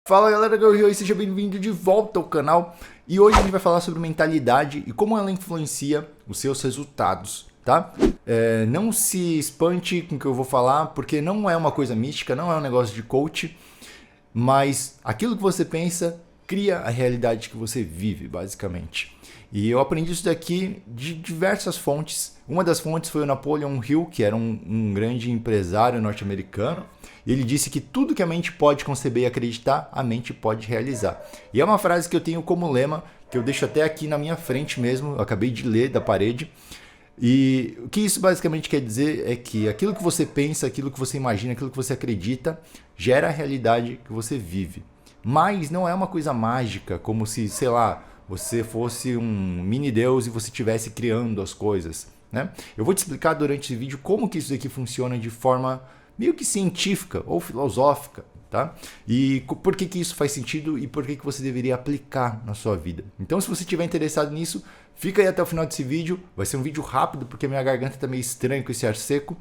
Fala galera, Gabriel e seja bem-vindo de volta ao canal. E hoje a gente vai falar sobre mentalidade e como ela influencia os seus resultados, tá? Não se espante com o que eu vou falar, porque não é uma coisa mística, não é um negócio de coach, mas aquilo que você pensa cria a realidade que você vive, basicamente. E eu aprendi isso daqui de diversas fontes. Uma das fontes foi o Napoleon Hill, que era um grande empresário norte-americano. Ele disse que tudo que a mente pode conceber e acreditar, a mente pode realizar. E é uma frase que eu tenho como lema, que eu deixo até aqui na minha frente mesmo, eu acabei de ler da parede. E o que isso basicamente quer dizer é que aquilo que você pensa, aquilo que você imagina, aquilo que você acredita, gera a realidade que você vive. Mas não é uma coisa mágica, como se, sei lá, você fosse um mini deus e você estivesse criando as coisas, né? Eu vou te explicar durante esse vídeo como que isso aqui funciona de forma meio que científica ou filosófica, tá? E por que isso faz sentido e por que você deveria aplicar na sua vida. Então, se você estiver interessado nisso, fica aí até o final desse vídeo. Vai ser um vídeo rápido porque minha garganta tá meio estranha com esse ar seco.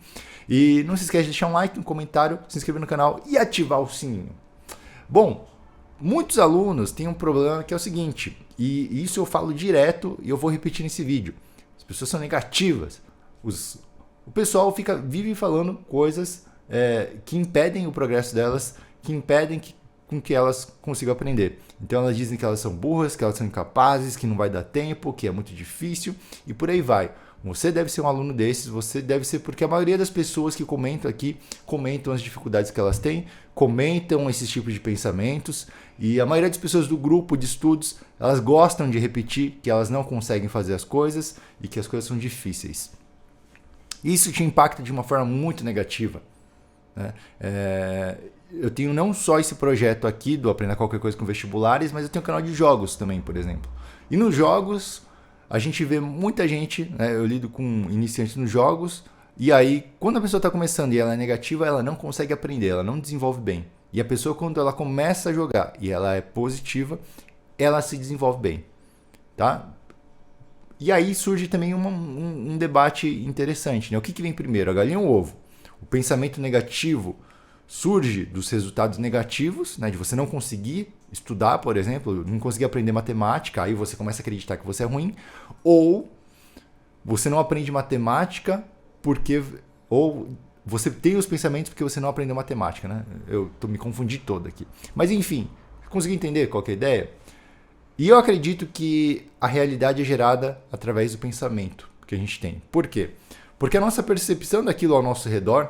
E não se esquece de deixar um like, um comentário, se inscrever no canal e ativar o sininho. Bom, muitos alunos têm um problema que é o seguinte, e isso eu falo direto e eu vou repetir nesse vídeo. As pessoas são negativas. O pessoal vive falando coisas que impedem o progresso delas, que impedem com que elas consigam aprender. Então elas dizem que elas são burras, que elas são incapazes, que não vai dar tempo, que é muito difícil e por aí vai. Você deve ser um aluno desses, você deve ser, porque a maioria das pessoas que comentam aqui, comentam as dificuldades que elas têm, comentam esses tipos de pensamentos, e a maioria das pessoas do grupo de estudos, elas gostam de repetir que elas não conseguem fazer as coisas e que as coisas são difíceis. Isso te impacta de uma forma muito negativa, né? Eu tenho não só esse projeto aqui do Aprenda Qualquer Coisa com Vestibulares, mas eu tenho um canal de jogos também, por exemplo. E nos jogos, a gente vê muita gente, né? Eu lido com iniciantes nos jogos, e aí, quando a pessoa está começando e ela é negativa, ela não consegue aprender, ela não desenvolve bem. E a pessoa, quando ela começa a jogar e ela é positiva, ela se desenvolve bem, tá? E aí surge também um debate interessante, né? O que vem primeiro, a galinha ou o ovo? O pensamento negativo surge dos resultados negativos, né? De você não conseguir estudar, por exemplo, não conseguir aprender matemática, aí você começa a acreditar que você é ruim, ou você não aprende matemática ou você tem os pensamentos porque você não aprendeu matemática, né? Eu me confundi todo aqui. Mas enfim, consegui entender qual que é a ideia? E eu acredito que a realidade é gerada através do pensamento que a gente tem. Por quê? Porque a nossa percepção daquilo ao nosso redor,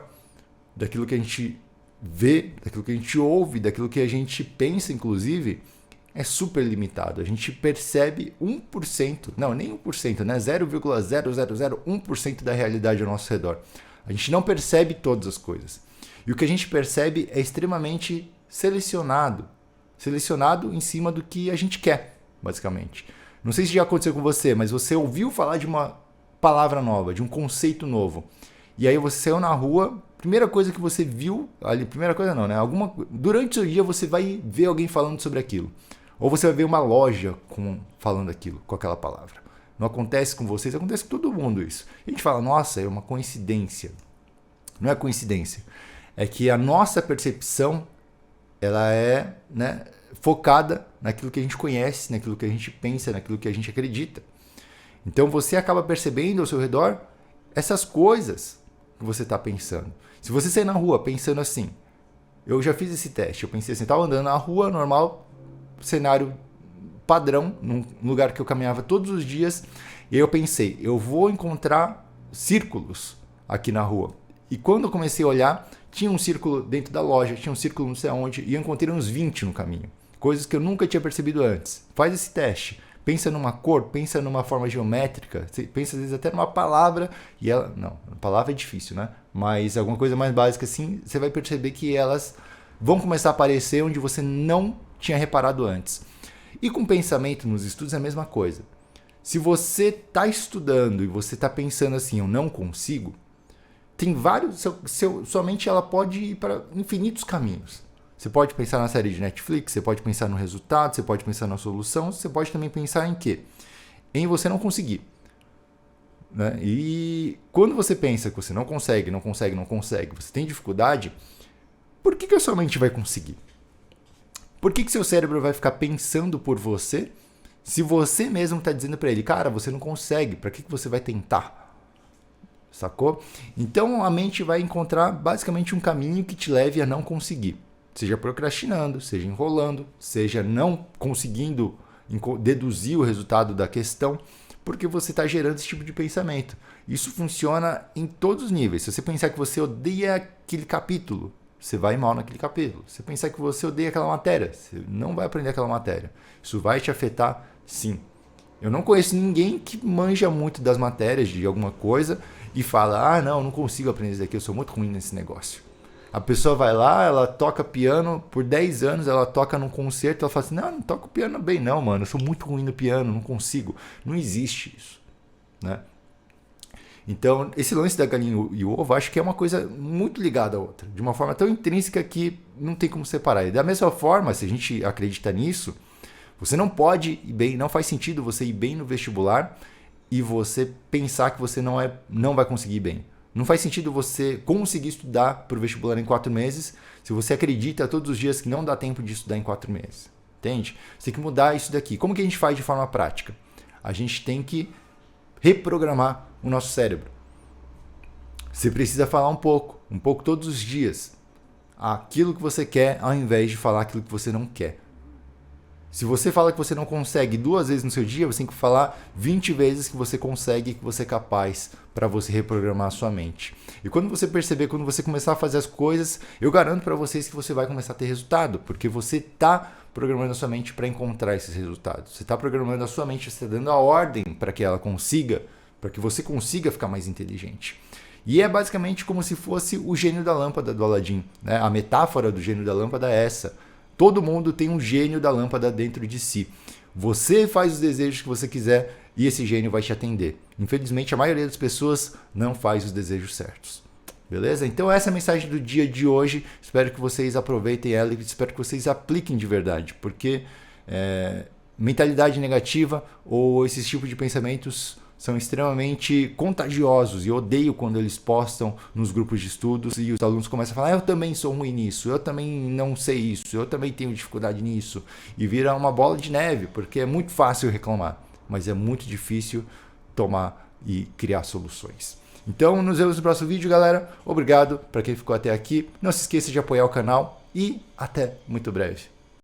daquilo que a gente vê, daquilo que a gente ouve, daquilo que a gente pensa, inclusive, é super limitado. A gente percebe 1%, não, nem 1%, né? 0,0001% da realidade ao nosso redor. A gente não percebe todas as coisas. E o que a gente percebe é extremamente selecionado em cima do que a gente quer, basicamente. Não sei se já aconteceu com você, mas você ouviu falar de uma palavra nova, de um conceito novo. E aí você saiu na rua, primeira coisa que você viu, ali, primeira coisa não, né? Durante o seu dia você vai ver alguém falando sobre aquilo. Ou você vai ver uma loja falando aquilo, com aquela palavra. Não acontece com vocês, acontece com todo mundo isso. A gente fala, nossa, é uma coincidência. Não é coincidência. É que a nossa percepção ela é, né, focada naquilo que a gente conhece, naquilo que a gente pensa, naquilo que a gente acredita. Então você acaba percebendo ao seu redor essas coisas que você está pensando. Se você sair na rua pensando assim, eu já fiz esse teste, eu pensei assim, estava andando na rua, normal, cenário padrão, num lugar que eu caminhava todos os dias, e aí eu pensei, eu vou encontrar círculos aqui na rua. E quando eu comecei a olhar, tinha um círculo dentro da loja, tinha um círculo não sei aonde, e eu encontrei uns 20 no caminho. Coisas que eu nunca tinha percebido antes. Faz esse teste. Pensa numa cor, pensa numa forma geométrica, pensa às vezes até numa palavra, e ela... Não, a palavra é difícil, né? Mas alguma coisa mais básica assim, você vai perceber que elas vão começar a aparecer onde você não tinha reparado antes. E com pensamento nos estudos é a mesma coisa. Se você está estudando e você está pensando assim, eu não consigo, tem vários, sua mente ela pode ir para infinitos caminhos. Você pode pensar na série de Netflix, você pode pensar no resultado, você pode pensar na solução, você pode também pensar em quê? Em você não conseguir. Né? E quando você pensa que você não consegue, você tem dificuldade, por que a sua mente vai conseguir? Por que seu cérebro vai ficar pensando por você se você mesmo está dizendo para ele, cara, você não consegue, para que você vai tentar? Sacou? Então a mente vai encontrar basicamente um caminho que te leve a não conseguir. Seja procrastinando, seja enrolando, seja não conseguindo deduzir o resultado da questão, porque você está gerando esse tipo de pensamento. Isso funciona em todos os níveis. Se você pensar que você odeia aquele capítulo, você vai mal naquele capítulo. Se você pensar que você odeia aquela matéria, você não vai aprender aquela matéria. Isso vai te afetar, sim. Eu não conheço ninguém que manja muito das matérias de alguma coisa e fala, não consigo aprender isso aqui, eu sou muito ruim nesse negócio. A pessoa vai lá, ela toca piano por 10 anos, ela toca num concerto, ela fala assim, não toco piano bem não, mano, eu sou muito ruim no piano, não consigo. Não existe isso, né? Então, esse lance da galinha e o ovo, acho que é uma coisa muito ligada à outra, de uma forma tão intrínseca que não tem como separar. E da mesma forma, se a gente acredita nisso, você não pode ir bem, não faz sentido você ir bem no vestibular e você pensar que você não vai conseguir ir bem. Não faz sentido você conseguir estudar para o vestibular em 4 meses se você acredita todos os dias que não dá tempo de estudar em 4 meses. Entende? Você tem que mudar isso daqui. Como que a gente faz de forma prática? A gente tem que reprogramar o nosso cérebro. Você precisa falar um pouco todos os dias, aquilo que você quer, ao invés de falar aquilo que você não quer. Se você fala que você não consegue 2 vezes no seu dia, você tem que falar 20 vezes que você consegue, que você é capaz, para você reprogramar a sua mente. E quando você perceber, quando você começar a fazer as coisas, eu garanto para vocês que você vai começar a ter resultado, porque você está programando a sua mente para encontrar esses resultados. Você está programando a sua mente, você está dando a ordem para que ela consiga, para que você consiga ficar mais inteligente. E é basicamente como se fosse o gênio da lâmpada do Aladim, né? A metáfora do gênio da lâmpada é essa. Todo mundo tem um gênio da lâmpada dentro de si. Você faz os desejos que você quiser e esse gênio vai te atender. Infelizmente, a maioria das pessoas não faz os desejos certos. Beleza? Então essa é a mensagem do dia de hoje. Espero que vocês aproveitem ela e espero que vocês apliquem de verdade. Porque mentalidade negativa ou esses tipos de pensamentos são extremamente contagiosos e eu odeio quando eles postam nos grupos de estudos e os alunos começam a falar, eu também sou ruim nisso, eu também não sei isso, eu também tenho dificuldade nisso. E vira uma bola de neve, porque é muito fácil reclamar, mas é muito difícil tomar e criar soluções. Então, nos vemos no próximo vídeo, galera. Obrigado para quem ficou até aqui. Não se esqueça de apoiar o canal e até muito breve.